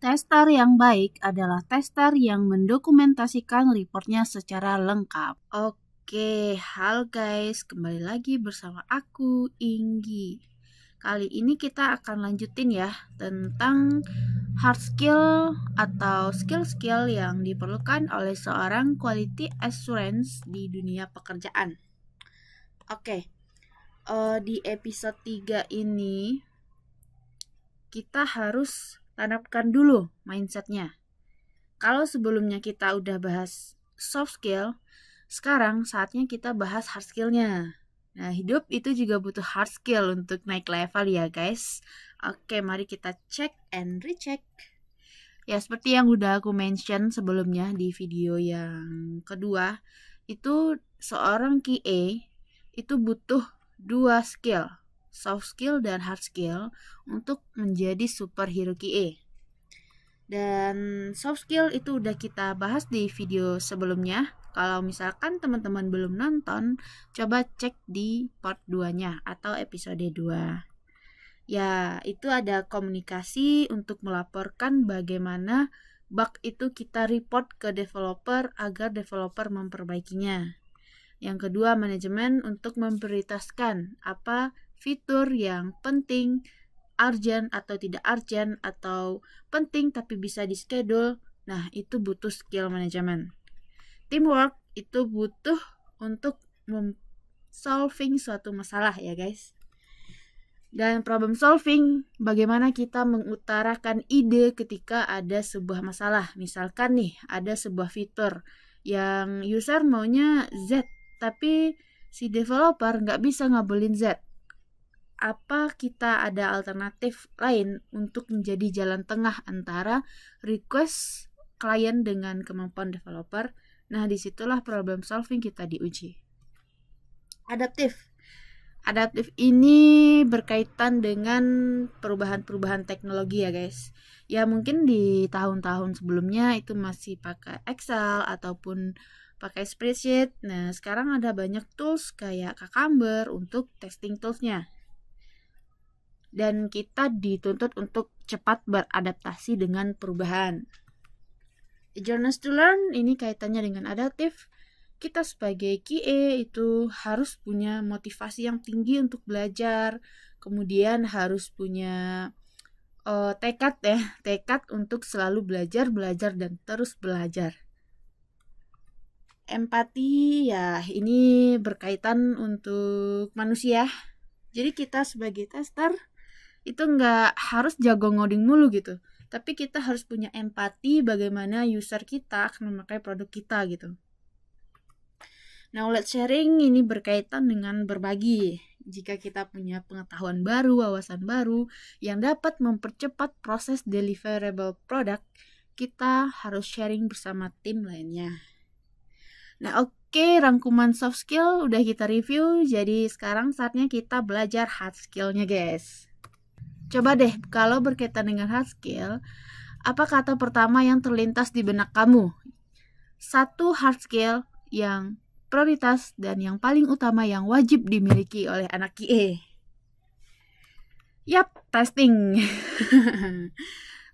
Tester yang baik adalah tester yang mendokumentasikan reportnya secara lengkap. Oke, halo guys, kembali lagi bersama aku, Inggi. Kali ini kita akan lanjutin ya tentang hard skill atau skill-skill yang diperlukan oleh seorang quality assurance di dunia pekerjaan. Oke, di episode 3 ini kita harus tanamkan dulu mindsetnya. Kalau sebelumnya kita udah bahas soft skill, sekarang saatnya kita bahas hard skillnya. Nah, hidup itu juga butuh hard skill untuk naik level ya guys. Oke, mari kita cek and recheck. Ya, seperti yang udah aku mention sebelumnya di video yang kedua, itu seorang QA itu butuh dua skill, soft skill dan hard skill untuk menjadi superhero QA. Dan soft skill itu udah kita bahas di video sebelumnya. Kalau misalkan teman-teman belum nonton, coba cek di part 2-nya atau episode 2. Ya, itu ada komunikasi untuk melaporkan bagaimana bug itu kita report ke developer agar developer memperbaikinya. Yang kedua, manajemen untuk memprioritaskan apa fitur yang penting, urgent atau tidak urgent, atau penting tapi bisa di schedule. Nah, itu butuh skill manajemen. Teamwork itu butuh untuk solving suatu masalah ya guys. Dan problem solving, bagaimana kita mengutarakan ide ketika ada sebuah masalah. Misalkan nih, ada sebuah fitur yang user maunya Z, tapi si developer nggak bisa ngabulin Z. Apa kita ada alternatif lain untuk menjadi jalan tengah antara request klien dengan kemampuan developer? Nah, disitulah problem solving kita diuji. Adaptif ini berkaitan dengan perubahan-perubahan teknologi ya guys. Ya mungkin di tahun-tahun sebelumnya itu masih pakai Excel ataupun pakai spreadsheet. Nah, sekarang ada banyak tools kayak Cucumber untuk testing toolsnya. Dan kita dituntut untuk cepat beradaptasi dengan perubahan. Journey to learn ini kaitannya dengan adaptif. Kita sebagai QA itu harus punya motivasi yang tinggi untuk belajar, kemudian harus punya tekad untuk selalu belajar dan terus belajar. Empati ya ini berkaitan untuk manusia. Jadi kita sebagai tester itu nggak harus jago ngoding mulu gitu, tapi kita harus punya empati bagaimana user kita akan memakai produk kita gitu. Knowledge sharing ini berkaitan dengan berbagi. Jika kita punya pengetahuan baru, wawasan baru yang dapat mempercepat proses deliverable product, kita harus sharing bersama tim lainnya. Nah, oke, rangkuman soft skill udah kita review, jadi sekarang saatnya kita belajar hard skill-nya, guys. Coba deh, kalau berkaitan dengan hard skill, apa kata pertama yang terlintas di benak kamu? Satu hard skill yang prioritas dan yang paling utama yang wajib dimiliki oleh anak QA. Yap, testing.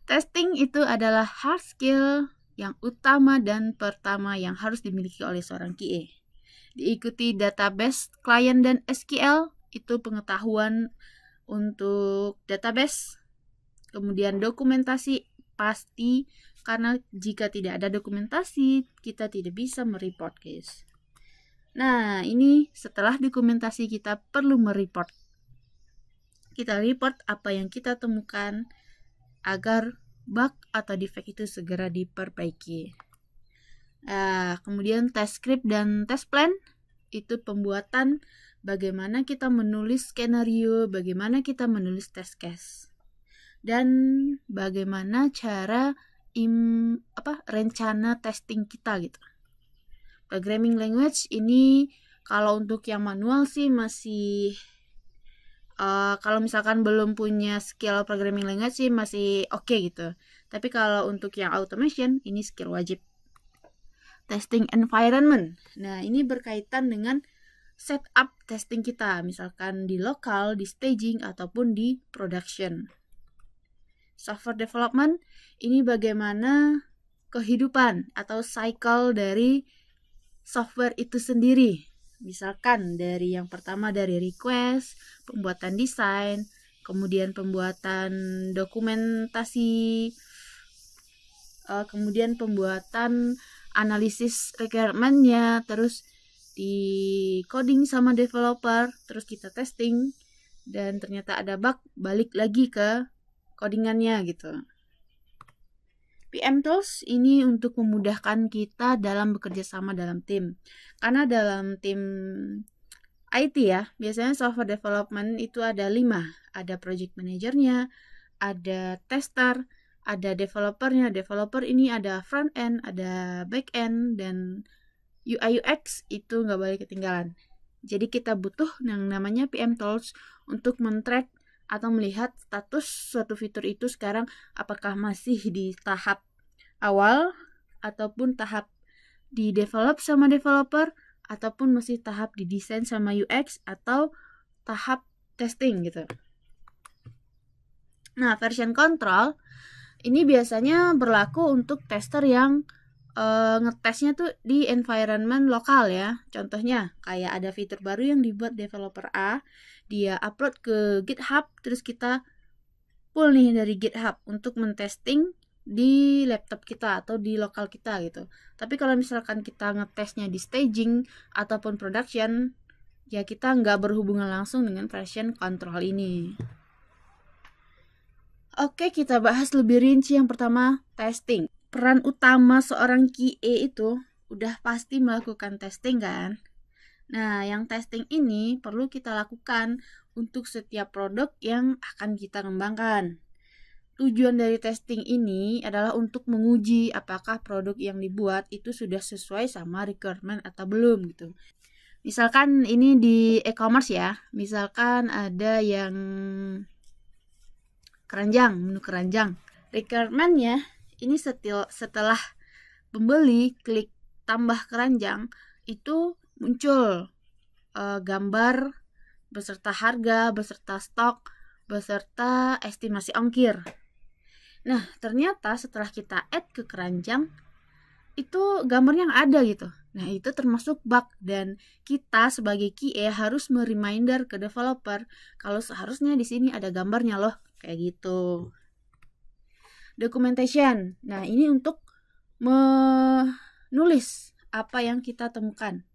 Testing itu adalah hard skill yang utama dan pertama yang harus dimiliki oleh seorang QA. Diikuti database, klien, dan SQL, itu pengetahuan untuk database. Kemudian dokumentasi pasti, karena jika tidak ada dokumentasi, kita tidak bisa mereport, guys. Nah, ini setelah dokumentasi kita perlu mereport. Kita report apa yang kita temukan agar bug atau defect itu segera diperbaiki. Kemudian test script dan test plan itu pembuatan bagaimana kita menulis skenario, bagaimana kita menulis test case, dan bagaimana cara rencana testing kita gitu. Programming language ini kalau untuk yang manual sih masih kalau misalkan belum punya skill programming language sih masih oke gitu. Tapi kalau untuk yang automation ini skill wajib. Testing environment. Nah, ini berkaitan dengan setup testing kita, misalkan di lokal, di staging ataupun di production. Software development ini bagaimana kehidupan atau cycle dari software itu sendiri. Misalkan dari yang pertama dari request, pembuatan desain, kemudian pembuatan dokumentasi, kemudian pembuatan analisis requirement-nya, terus di coding sama developer, terus kita testing, dan ternyata ada bug, balik lagi ke codingannya gitu. PM Tools ini untuk memudahkan kita dalam bekerja sama dalam tim. Karena dalam tim IT ya, biasanya software development itu ada 5. Ada project manajernya, ada tester, ada developernya. Developer ini ada front end, ada back end, dan UI UX itu nggak boleh ketinggalan. Jadi kita butuh yang namanya PM Tools untuk men-track atau melihat status suatu fitur itu sekarang apakah masih di tahap awal ataupun tahap di develop sama developer ataupun masih tahap di desain sama UX atau tahap testing gitu. Nah, version control ini biasanya berlaku untuk tester yang ngetesnya tuh di environment lokal ya. Contohnya kayak ada fitur baru yang dibuat developer A, dia upload ke GitHub, terus kita pull nih dari GitHub untuk mentesting di laptop kita atau di lokal kita gitu. Tapi kalau misalkan kita ngetesnya di staging ataupun production, ya kita nggak berhubungan langsung dengan version control ini. Oke, kita bahas lebih rinci. Yang pertama, testing. Peran utama seorang QA itu udah pasti melakukan testing kan? Nah, yang testing ini perlu kita lakukan untuk setiap produk yang akan kita kembangkan. Tujuan dari testing ini adalah untuk menguji apakah produk yang dibuat itu sudah sesuai sama requirement atau belum gitu. Misalkan ini di e-commerce ya, misalkan ada yang keranjang, menu keranjang. Requirement-nya ini setelah pembeli klik tambah keranjang itu muncul gambar beserta harga, beserta stok, beserta estimasi ongkir. Nah, ternyata setelah kita add ke keranjang itu gambarnya nggak ada gitu. Nah, itu termasuk bug dan kita sebagai QA harus mereminder ke developer kalau seharusnya di sini ada gambarnya loh, kayak gitu. Documentation. Nah, ini untuk menulis apa yang kita temukan.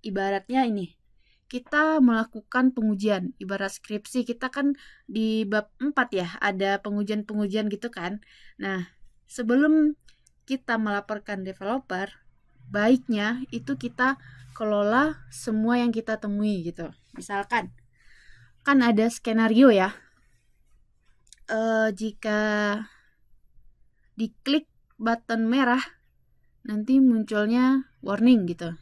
Ibaratnya ini, kita melakukan pengujian. Ibarat skripsi, kita kan di bab 4 ya, ada pengujian-pengujian gitu kan. Nah, sebelum kita melaporkan developer, baiknya itu kita kelola semua yang kita temui gitu. Misalkan, kan ada skenario ya. Jika diklik button merah, nanti munculnya warning gitu.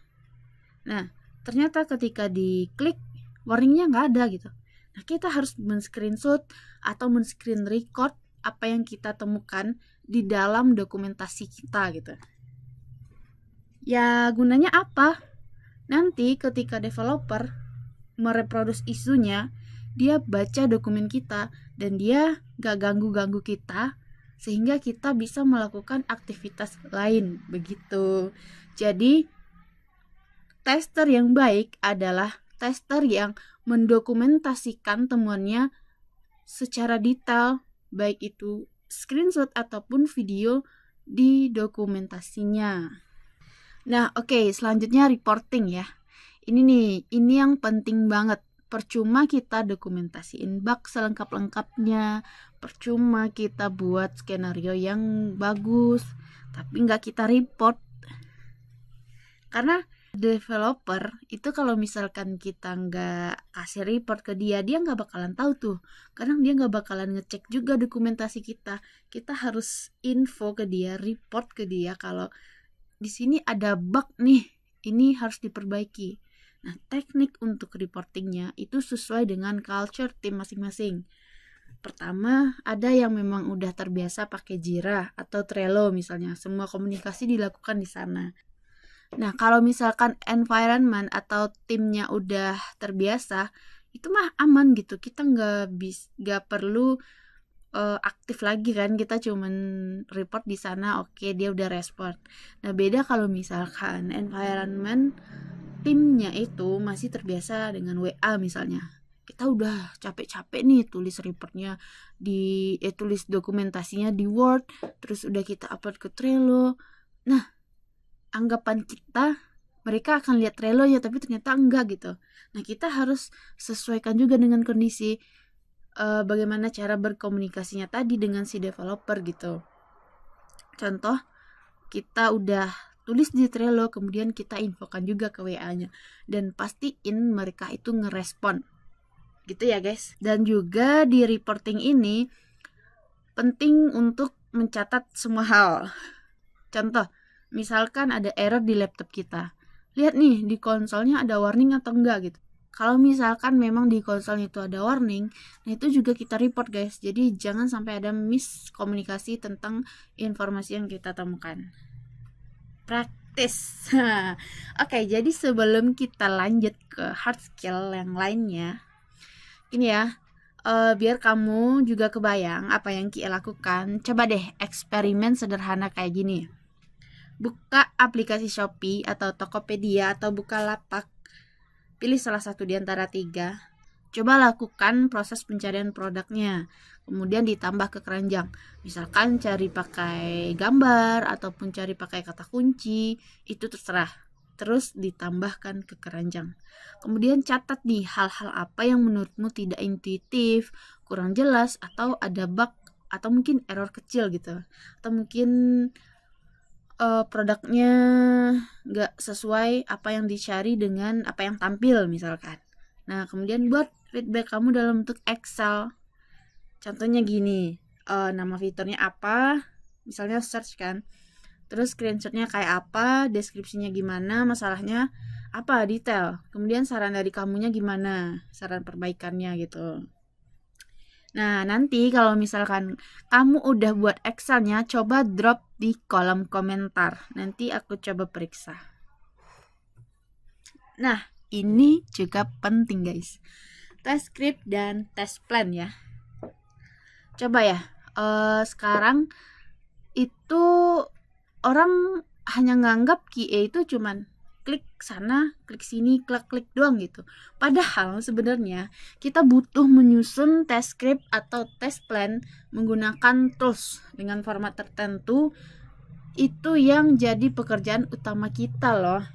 Nah, ternyata ketika diklik, warningnya nggak ada gitu. Nah, kita harus men-screenshot atau men-screen record apa yang kita temukan di dalam dokumentasi kita gitu. Ya, gunanya apa? Nanti ketika developer mereproduce isunya, dia baca dokumen kita dan dia nggak ganggu-ganggu kita, sehingga kita bisa melakukan aktivitas lain begitu. Jadi tester yang baik adalah tester yang mendokumentasikan temuannya secara detail, baik itu screenshot ataupun video di dokumentasinya. Nah, oke, selanjutnya reporting ya. Ini yang penting banget. Percuma kita dokumentasiin bug selengkap-lengkapnya, percuma kita buat skenario yang bagus, tapi nggak kita report. Karena developer itu kalau misalkan kita nggak kasih report ke dia nggak bakalan tahu tuh. Kadang dia nggak bakalan ngecek juga dokumentasi kita. Kita harus info ke dia, report ke dia kalau di sini ada bug nih, ini harus diperbaiki. Nah, teknik untuk reportingnya itu sesuai dengan culture tim masing-masing. Pertama, ada yang memang udah terbiasa pakai Jira atau Trello misalnya. Semua komunikasi dilakukan di sana. Nah, kalau misalkan environment atau timnya udah terbiasa, itu mah aman gitu. Kita nggak perlu aktif lagi kan, kita cuman report di sana, oke, dia udah respon. Nah, beda kalau misalkan environment timnya itu masih terbiasa dengan WA misalnya. Kita udah capek-capek nih tulis reportnya tulis dokumentasinya di Word, terus udah kita upload ke Trello. Nah, anggapan kita mereka akan lihat Trello ya, tapi ternyata enggak gitu. Nah, kita harus sesuaikan juga dengan kondisi bagaimana cara berkomunikasinya tadi dengan si developer gitu. Contoh, kita udah tulis di Trello, kemudian kita infokan juga ke WA-nya, dan pastiin mereka itu ngerespon gitu ya guys. Dan juga di reporting ini penting untuk mencatat semua hal. Contoh, misalkan ada error di laptop kita, lihat nih di konsolnya ada warning atau enggak gitu. Kalau misalkan memang di konsolnya itu ada warning, nah itu juga kita report guys. Jadi jangan sampai ada miskomunikasi tentang informasi yang kita temukan. Praktis. Oke, jadi sebelum kita lanjut ke hard skill yang lainnya, ini ya, biar kamu juga kebayang apa yang Ki lakukan. Coba deh eksperimen sederhana kayak gini. Buka aplikasi Shopee atau Tokopedia atau Bukalapak. Pilih salah satu di antara 3. Coba lakukan proses pencarian produknya. Kemudian ditambah ke keranjang. Misalkan cari pakai gambar ataupun cari pakai kata kunci, itu terserah. Terus ditambahkan ke keranjang. Kemudian catat nih hal-hal apa yang menurutmu tidak intuitif, kurang jelas, atau ada bug, atau mungkin error kecil gitu. Atau mungkin produknya nggak sesuai apa yang dicari dengan apa yang tampil misalkan. Nah, kemudian buat feedback kamu dalam bentuk Excel. Contohnya gini, nama fiturnya apa, misalnya search kan, terus screenshotnya kayak apa, deskripsinya gimana, masalahnya apa, detail. Kemudian saran dari kamunya gimana, saran perbaikannya gitu. Nah, nanti kalau misalkan kamu udah buat Excelnya, coba drop di kolom komentar. Nanti aku coba periksa. Nah, ini juga penting guys. Test script dan test plan ya. Coba ya, sekarang itu orang hanya nganggap QA itu cuman klik sana, klik sini, klik doang gitu. Padahal sebenarnya kita butuh menyusun test script atau test plan menggunakan tools dengan format tertentu. Itu yang jadi pekerjaan utama kita loh.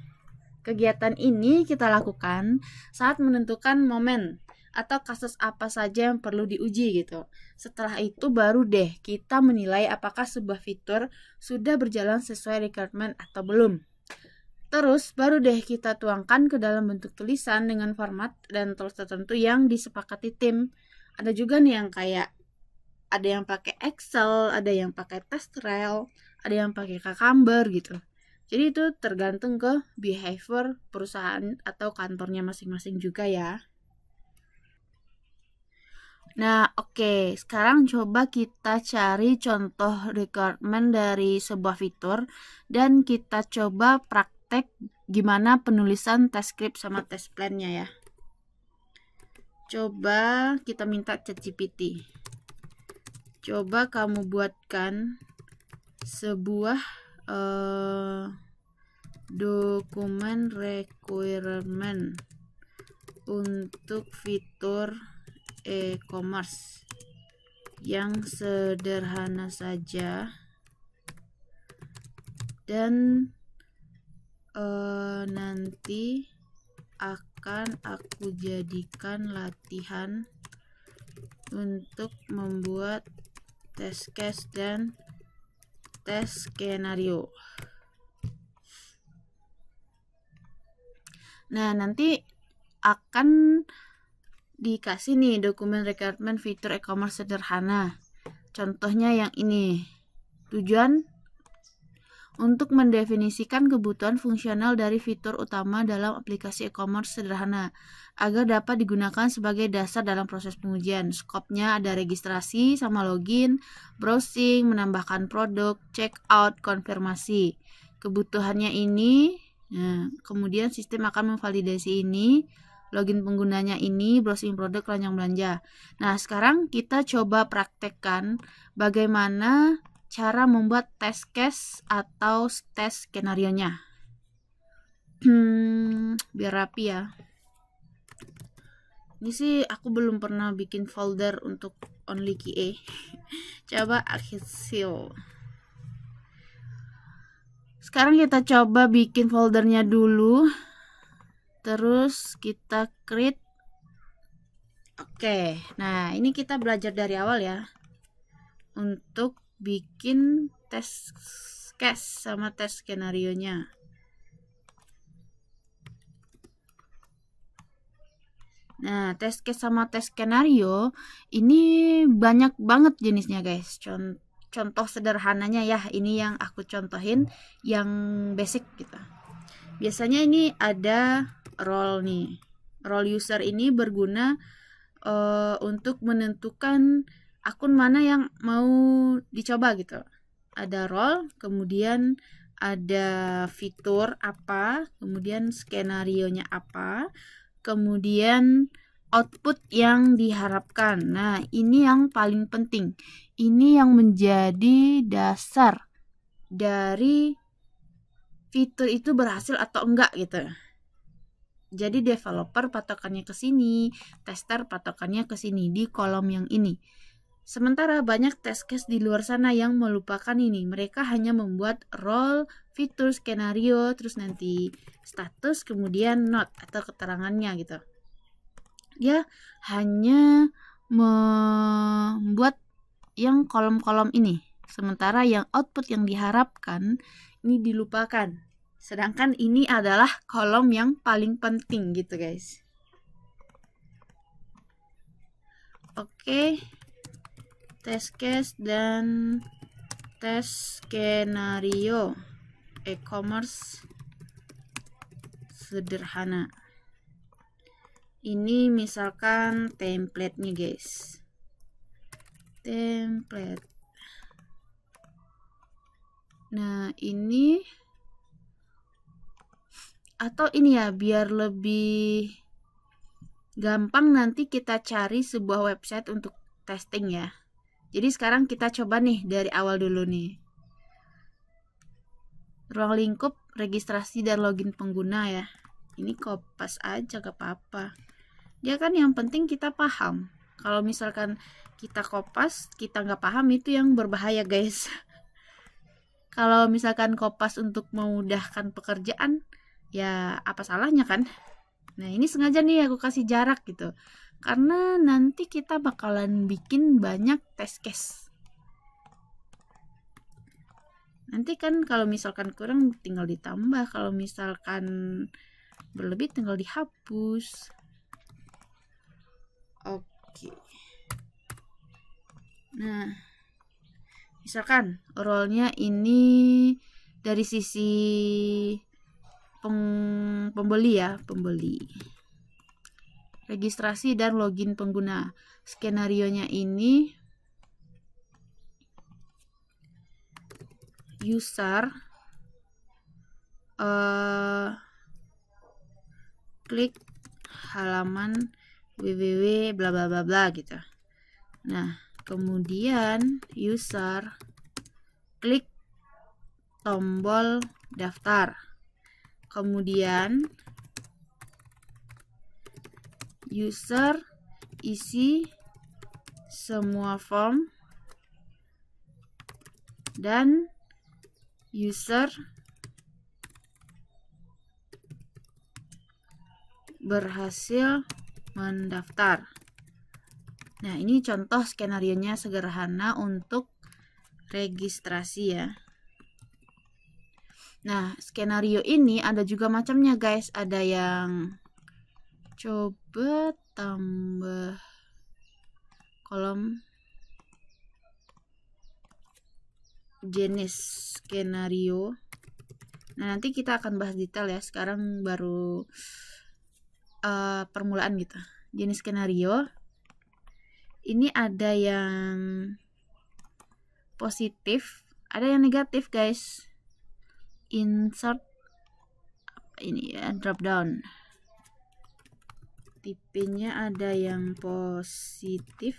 Kegiatan ini kita lakukan saat menentukan momen atau kasus apa saja yang perlu diuji gitu. Setelah itu baru deh kita menilai apakah sebuah fitur sudah berjalan sesuai requirement atau belum. Terus baru deh kita tuangkan ke dalam bentuk tulisan dengan format dan tools tertentu yang disepakati tim. Ada juga nih yang kayak ada yang pakai Excel, ada yang pakai TestRail, ada yang pakai Cucumber gitu. Jadi itu tergantung ke behavior perusahaan atau kantornya masing-masing juga ya. Nah, oke. Sekarang coba kita cari contoh requirement dari sebuah fitur dan kita coba praktek gimana penulisan test script sama test plan-nya ya. Coba kita minta ChatGPT. Coba kamu buatkan sebuah dokumen requirement untuk fitur e-commerce yang sederhana saja dan nanti akan aku jadikan latihan untuk membuat test case dan tes skenario. Nah, nanti akan dikasih nih dokumen requirement fitur e-commerce sederhana. Contohnya yang ini. Tujuan untuk mendefinisikan kebutuhan fungsional dari fitur utama dalam aplikasi e-commerce sederhana agar dapat digunakan sebagai dasar dalam proses pengujian. Skopnya ada registrasi sama login, browsing, menambahkan produk, check out, konfirmasi. Kebutuhannya ini, nah, kemudian sistem akan memvalidasi ini, login penggunanya ini browsing produk keranjang belanja. Nah, sekarang kita coba praktekkan bagaimana cara membuat test case atau test skenario-nya. Biar rapi ya. Ini sih aku belum pernah bikin folder untuk only QA. Coba hasil. Sekarang kita coba bikin foldernya dulu. Terus kita create. Oke, nah ini kita belajar dari awal ya. Untuk bikin test case sama test skenario-nya. Nah, test case sama test skenario ini banyak banget jenisnya guys. Contoh sederhananya ya, ini yang aku contohin yang basic gitu. Biasanya ini ada role nih. Role user ini berguna untuk menentukan akun mana yang mau dicoba gitu. Ada role, kemudian ada fitur apa, kemudian skenario-nya apa, kemudian output yang diharapkan. Nah, ini yang paling penting. Ini yang menjadi dasar dari fitur itu berhasil atau enggak gitu. Jadi developer patokannya ke sini, tester patokannya ke sini di kolom yang ini. Sementara banyak test case di luar sana yang melupakan ini. Mereka hanya membuat role, fitur, skenario, terus nanti status, kemudian note atau keterangannya gitu. Dia hanya membuat yang kolom-kolom ini. Sementara yang output yang diharapkan ini dilupakan. Sedangkan ini adalah kolom yang paling penting gitu guys. Oke. Test case dan test skenario e-commerce sederhana. Ini misalkan template-nya guys. Template. Nah, ini atau ini ya biar lebih gampang nanti kita cari sebuah website untuk testing ya. Jadi sekarang kita coba nih dari awal dulu nih. Ruang lingkup registrasi dan login pengguna ya. Ini kopas aja gak apa-apa. Dia kan yang penting kita paham. Kalau misalkan kita kopas, kita nggak paham itu yang berbahaya guys. Kalau misalkan kopas untuk memudahkan pekerjaan, ya apa salahnya kan? Nah ini sengaja nih aku kasih jarak gitu. Karena nanti kita bakalan bikin banyak test case. Nanti kan kalau misalkan kurang tinggal ditambah. Kalau misalkan berlebih tinggal dihapus. Oke. Nah, misalkan role-nya ini dari sisi pembeli ya, pembeli. Registrasi dan login pengguna. Skenario-nya ini user klik halaman www bla bla bla bla gitu. Nah, kemudian user klik tombol daftar. Kemudian user isi semua form dan user berhasil mendaftar. Nah, ini contoh skenarionya sederhana untuk registrasi ya. Nah, skenario ini ada juga macamnya guys. Ada yang coba tambah kolom jenis skenario. Nah, nanti kita akan bahas detail ya. Sekarang baru permulaan gitu. Jenis skenario. Ini ada yang positif, ada yang negatif guys. Insert ini ya, drop down. tipenya ada yang positif,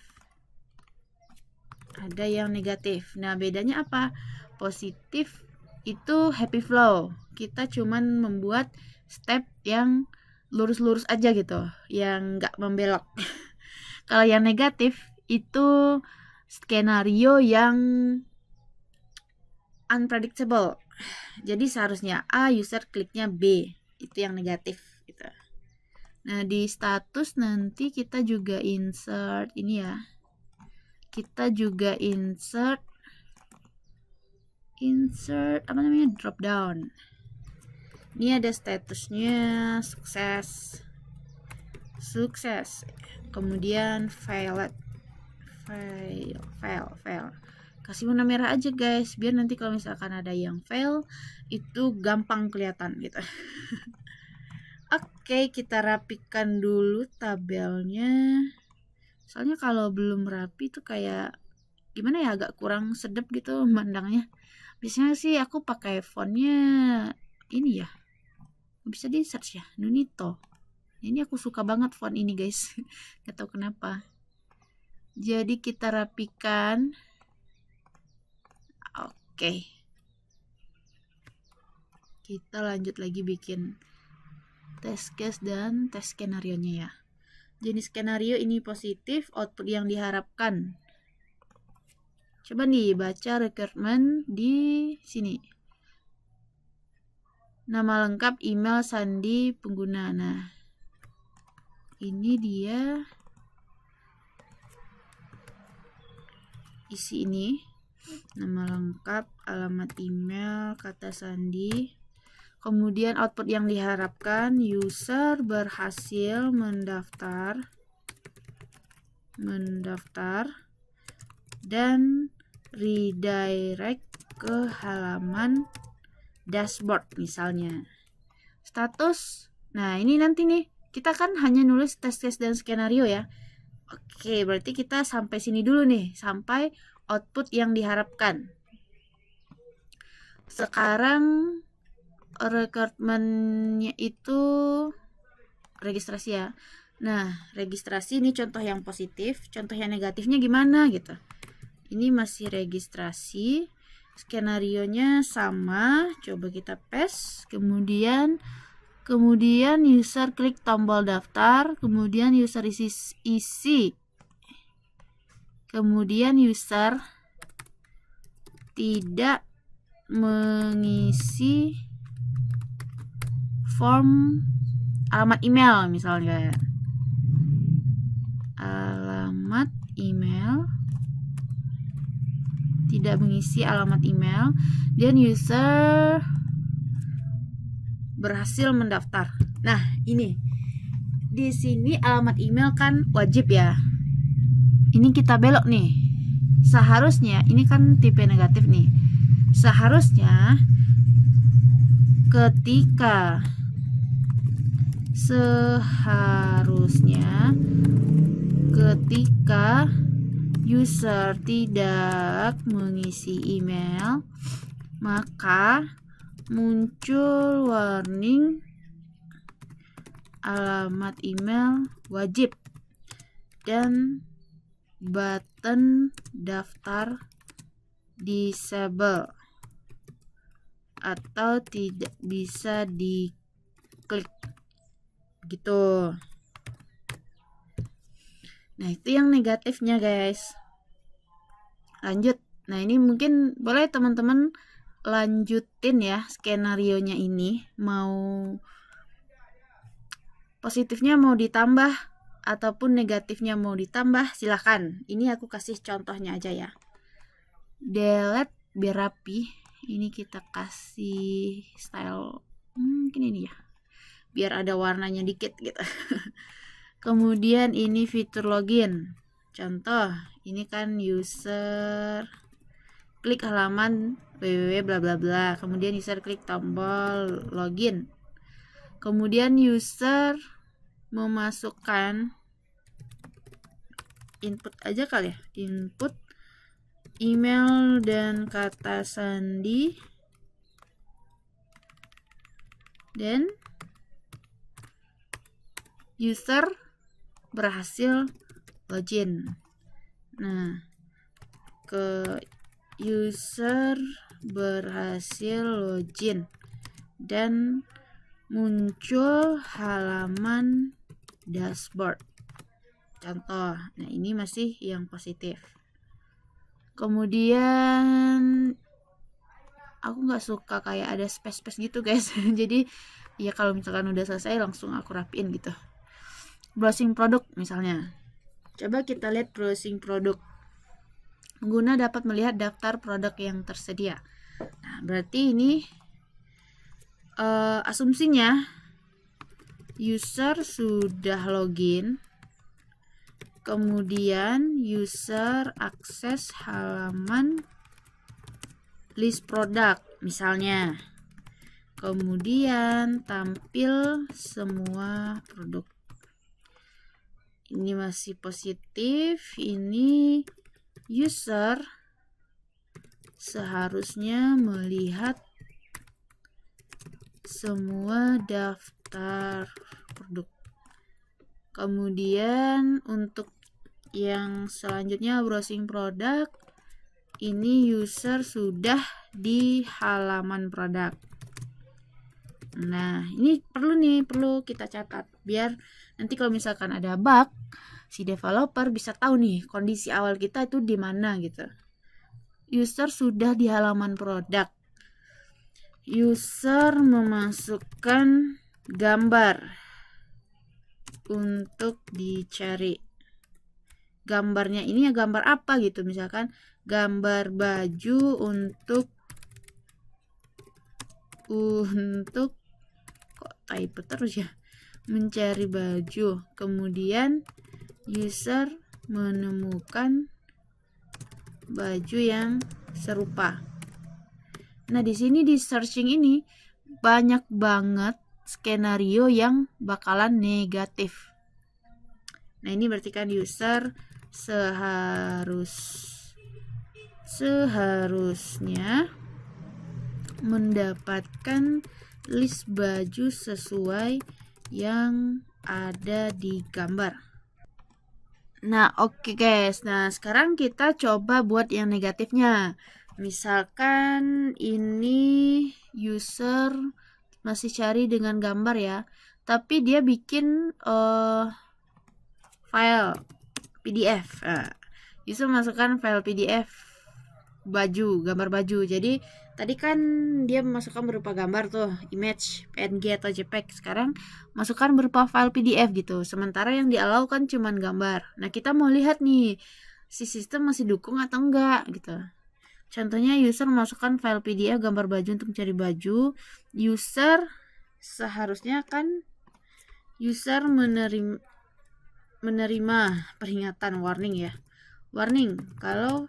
ada yang negatif. Nah, bedanya apa? Positif itu happy flow. Kita cuman membuat step yang lurus-lurus aja gitu, yang nggak membelok. Kalau yang negatif itu skenario yang unpredictable. Jadi seharusnya A, user kliknya B. Itu yang negatif gitu. Nah, di status nanti kita juga insert ini ya. Kita juga insert apa namanya, drop down. Ini ada statusnya sukses, kemudian fail. Kasih warna merah aja guys, biar nanti kalau misalkan ada yang fail itu gampang kelihatan gitu. Oke, kita rapikan dulu tabelnya. Soalnya kalau belum rapi tuh kayak gimana ya, agak kurang sedap gitu mandangnya. Biasanya sih aku pakai fontnya ini ya, bisa di search ya, Nunito. Ini aku suka banget font ini guys. Gak tau kenapa. Jadi kita rapikan. Oke. Kita lanjut lagi bikin test case dan test skenario nya ya. Jenis skenario ini positif, output yang diharapkan. Coba nih baca requirement di sini. Nama lengkap, email, sandi pengguna. Nah, ini dia isi ini. Nama lengkap, alamat email, kata sandi. Kemudian output yang diharapkan, user berhasil mendaftar dan redirect ke halaman dashboard misalnya. Status, nah ini nanti nih kita kan hanya nulis test case dan skenario ya. Oke, berarti kita sampai sini dulu nih, sampai output yang diharapkan. Sekarang requirement-nya itu registrasi ya. Nah, registrasi ini contoh yang positif, contoh yang negatifnya gimana gitu. Ini masih registrasi, skenarionya sama, coba kita paste, kemudian user klik tombol daftar, kemudian user isi, kemudian user tidak mengisi form alamat email misalnya. Alamat email, tidak mengisi alamat email, dan user berhasil mendaftar. Nah, ini di sini alamat email kan wajib ya. Ini kita belok nih. Seharusnya ini kan tipe negatif nih. Seharusnya ketika user tidak mengisi email, maka muncul warning alamat email wajib dan button daftar disable atau tidak bisa diklik gitu. Nah, itu yang negatifnya guys. Lanjut. Nah, ini mungkin boleh teman-teman lanjutin ya skenarionya ini. Mau positifnya mau ditambah ataupun negatifnya mau ditambah, silahkan. Ini aku kasih contohnya aja ya. Delete biar rapi. Ini kita kasih style mungkin ini ya, biar ada warnanya dikit gitu. Kemudian ini fitur login. Contoh, ini kan user klik halaman www bla bla bla. Kemudian user klik tombol login. Kemudian user memasukkan input aja kali ya. Input email dan kata sandi. Dan user berhasil login. Nah, ke user berhasil login dan muncul halaman dashboard. Contoh, nah ini masih yang positif. Kemudian aku nggak suka kayak ada space-space gitu guys. Jadi ya kalau misalkan udah selesai langsung aku rapiin gitu. Browsing produk misalnya. Coba kita lihat browsing produk. Pengguna dapat melihat daftar produk yang tersedia. Nah, berarti ini asumsinya user sudah login, kemudian user akses halaman list produk misalnya, kemudian tampil semua produk. Ini masih positif. Ini user seharusnya melihat semua daftar produk. Kemudian untuk yang selanjutnya browsing produk, ini user sudah di halaman produk. Nah, ini perlu kita catat biar nanti kalau misalkan ada bug, si developer bisa tahu nih kondisi awal kita itu di mana gitu. User sudah di halaman produk. User memasukkan gambar untuk dicari. Gambarnya ini ya gambar apa gitu, misalkan gambar baju untuk kok type terus ya, mencari baju. Kemudian user menemukan baju yang serupa. Nah, di sini di searching ini banyak banget skenario yang bakalan negatif. Nah, ini berarti kan user seharusnya mendapatkan list baju sesuai yang ada di gambar. Nah, oke guys. Nah, sekarang kita coba buat yang negatifnya. Misalkan ini user masih cari dengan gambar ya, tapi dia bikin file PDF. User masukkan file PDF gambar baju. Jadi tadi kan dia masukkan berupa gambar tuh, image, PNG atau JPEG. Sekarang masukkan berupa file PDF gitu. Sementara yang di-allow kan cuman gambar. Nah, kita mau lihat nih si sistem masih dukung atau enggak gitu. Contohnya user masukkan file PDF gambar baju untuk mencari baju. User seharusnya kan menerima peringatan warning ya. Warning kalau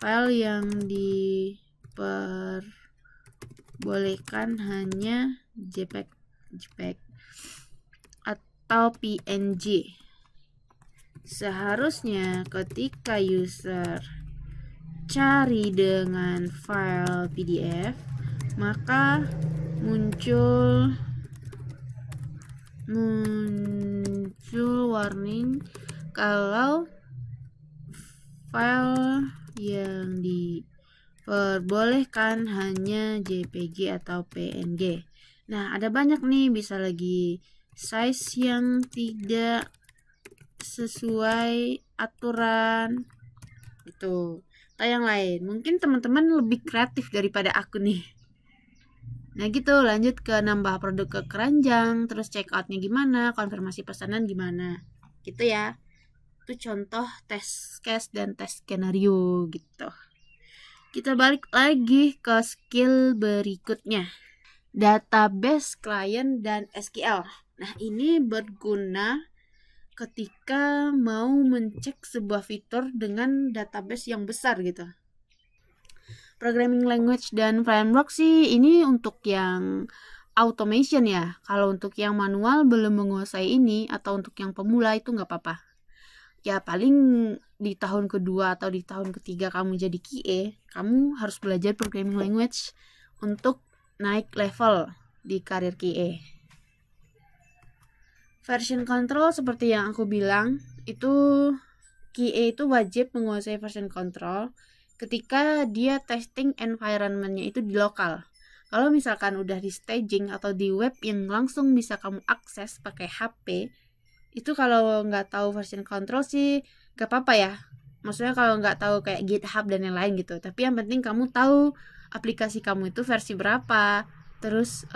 file yang diperbolehkan hanya JPEG atau PNG. Seharusnya ketika user cari dengan file PDF, maka muncul warning kalau file yang diperbolehkan hanya JPG atau PNG. Nah, ada banyak nih, bisa lagi size yang tidak sesuai aturan itu, atau yang lain. Mungkin teman-teman lebih kreatif daripada aku nih. Nah gitu, lanjut ke nambah produk ke keranjang, terus check outnya gimana, konfirmasi pesanan gimana, gitu ya. Itu contoh test case dan test skenario gitu. Kita balik lagi ke skill berikutnya, database client dan SQL. Nah, ini berguna ketika mau mencek sebuah fitur dengan database yang besar gitu. Programming language dan framework sih ini untuk yang automation ya. Kalau untuk yang manual belum menguasai ini, atau untuk yang pemula itu nggak apa-apa. Ya paling di tahun kedua atau di tahun ketiga kamu jadi QA, kamu harus belajar programming language untuk naik level di karir QA. Version control seperti yang aku bilang, itu QA itu wajib menguasai version control ketika dia testing environment-nya itu di lokal. Kalau misalkan udah di staging atau di web yang langsung bisa kamu akses pakai HP, itu kalau nggak tahu version control sih gak apa-apa ya. Maksudnya kalau nggak tahu kayak GitHub dan yang lain gitu. Tapi yang penting kamu tahu aplikasi kamu itu versi berapa. Terus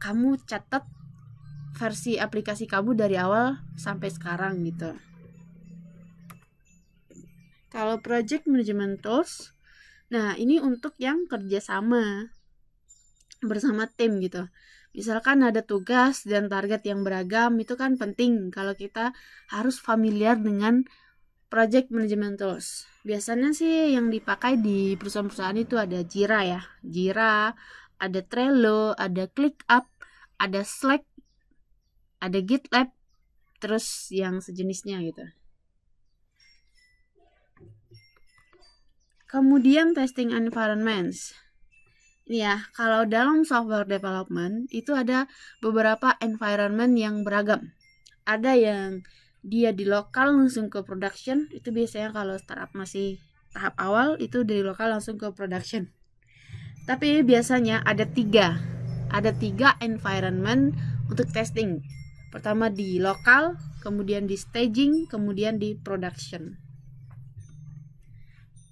kamu catat versi aplikasi kamu dari awal sampai sekarang gitu. Kalau project management tools, nah ini untuk yang kerjasama bersama tim gitu. Misalkan ada tugas dan target yang beragam, itu kan penting kalau kita harus familiar dengan project management tools. Biasanya sih yang dipakai di perusahaan-perusahaan itu ada Jira ya. Jira, ada Trello, ada ClickUp, ada Slack, ada GitLab, terus yang sejenisnya gitu. Kemudian testing environments. Ini ya, kalau dalam software development itu ada beberapa environment yang beragam. Ada yang dia di lokal langsung ke production, itu biasanya kalau startup masih tahap awal itu dari lokal langsung ke production. Tapi biasanya ada tiga environment untuk testing. Pertama di lokal, kemudian di staging, kemudian di production.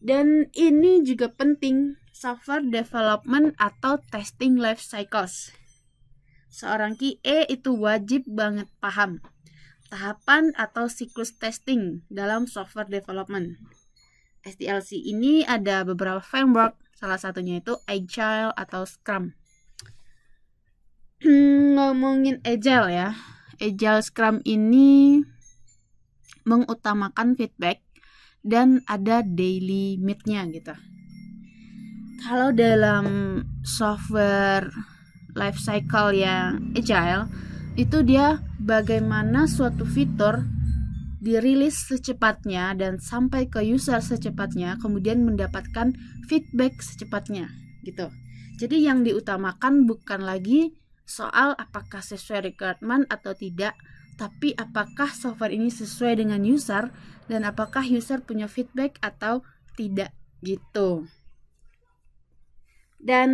Dan ini juga penting, software development atau testing life cycles. Seorang QA itu wajib banget paham tahapan atau siklus testing dalam software development. SDLC ini ada beberapa framework, salah satunya itu Agile atau Scrum. Ngomongin Agile ya, Agile Scrum ini mengutamakan feedback dan ada daily meet-nya gitu. Kalau dalam software life cycle yang agile, itu dia bagaimana suatu fitur dirilis secepatnya dan sampai ke user secepatnya, kemudian mendapatkan feedback secepatnya gitu. Jadi yang diutamakan bukan lagi soal apakah sesuai requirement atau tidak, tapi apakah software ini sesuai dengan user dan apakah user punya feedback atau tidak gitu. Dan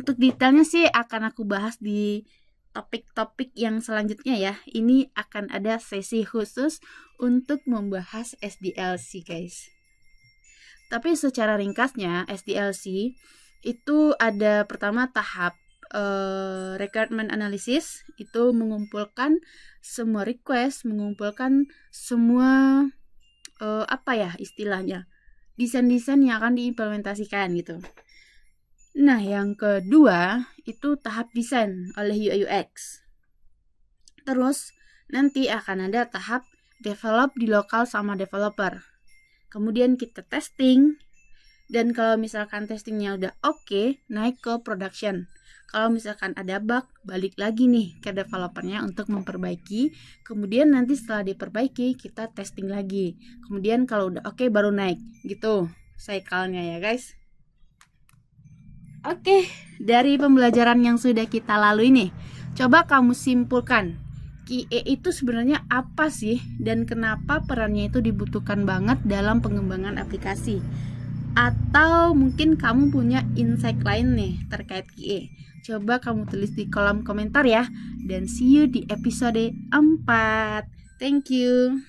untuk detailnya sih akan aku bahas di topik-topik yang selanjutnya ya. Ini akan ada sesi khusus untuk membahas SDLC guys. Tapi secara ringkasnya SDLC itu ada pertama tahap requirement analysis, itu mengumpulkan semua request, mengumpulkan semua istilahnya desain-desain yang akan diimplementasikan gitu. Nah, yang kedua itu tahap desain oleh UI UX. Terus nanti akan ada tahap develop di lokal sama developer. Kemudian kita testing, dan kalau misalkan testingnya udah oke, naik ke production. Kalau misalkan ada bug, balik lagi nih ke developernya untuk memperbaiki. Kemudian nanti setelah diperbaiki, kita testing lagi. Kemudian kalau udah oke, baru naik. Gitu cycle-nya ya guys. Oke, dari pembelajaran yang sudah kita lalui nih, coba kamu simpulkan. QA itu sebenarnya apa sih dan kenapa perannya itu dibutuhkan banget dalam pengembangan aplikasi? Atau mungkin kamu punya insight lain nih terkait QA. Coba kamu tulis di kolom komentar ya. Dan see you di episode 4. Thank you.